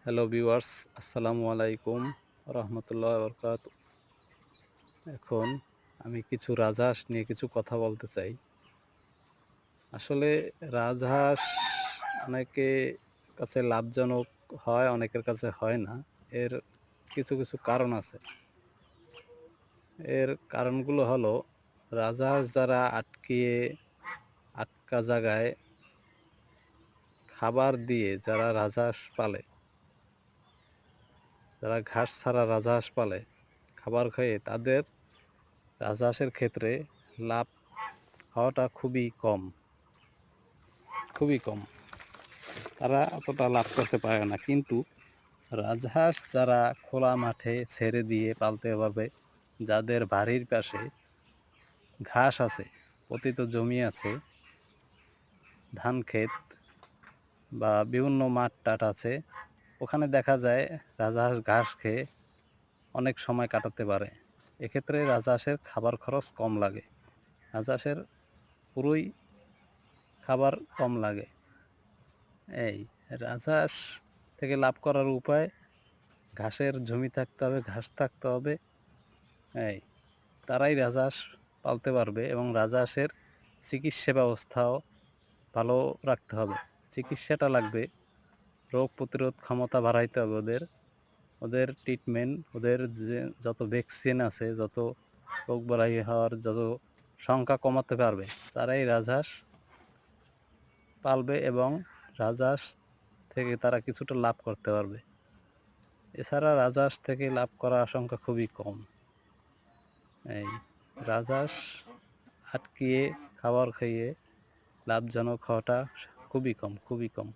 Hello viewers, আসসালামু আলাইকুম রহমতুল্লাহ বরকাত। এখন আমি কিছু রাজহাঁস নিয়ে কিছু কথা বলতে চাই। আসলে রাজহাঁস অনেকে কাছে লাভজনক হয়, অনেকের কাছে হয় না। এর কিছু কিছু কারণ আছে। এর কারণগুলো হলো, রাজহাঁস যারা আটকা জায়গায় খাবার দিয়ে যারা রাজহাঁস পালে, যারা ঘাস ছাড়া রাজহাঁস পালে, খাবার খেয়ে তাদের রাজহাঁসের ক্ষেত্রে লাভ হওয়াটা খুবই কম। তারা অতটা লাভ করতে পারে না। কিন্তু রাজহাঁস যারা খোলা মাঠে ছেড়ে দিয়ে পালতে পারবে, যাদের বাড়ির পাশে ঘাস আছে, পতিত জমি আছে, ধান ক্ষেত বা বিভিন্ন মাঠ টাট আছে, ওখানে দেখা যায় রাজহাঁস ঘাস খেয়ে অনেক সময় কাটাতে পারে। এক্ষেত্রে রাজহাঁসের খাবার খরচ কম লাগে, রাজহাঁসের পুরোই খাবার কম লাগে। এই রাজহাঁস থেকে লাভ করার উপায়, ঘাসের জমি থাকতে হবে, ঘাস থাকতে হবে। এই তারাই রাজহাঁস পালতে পারবে এবং রাজহাঁসের চিকিৎসা ব্যবস্থাও ভালো রাখতে হবে। চিকিৎসাটা লাগবে, রোগ প্রতিরোধ ক্ষমতা বাড়াইতে হবে ওদের, ওদের ট্রিটমেন্ট, ওদের যে যত ভ্যাকসিন আছে, যত রোগ বাড়াই হওয়ার যত সংখ্যা কমাতে পারবে, তারাই রাজহাঁস পালবে এবং রাজহাঁস থেকে তারা কিছুটা লাভ করতে পারবে। এছাড়া রাজহাঁস থেকে লাভ করার আশঙ্কা খুবই কম। এই রাজহাঁস আটকিয়ে খাবার খাইয়ে লাভজনক হওয়াটা খুবই কম।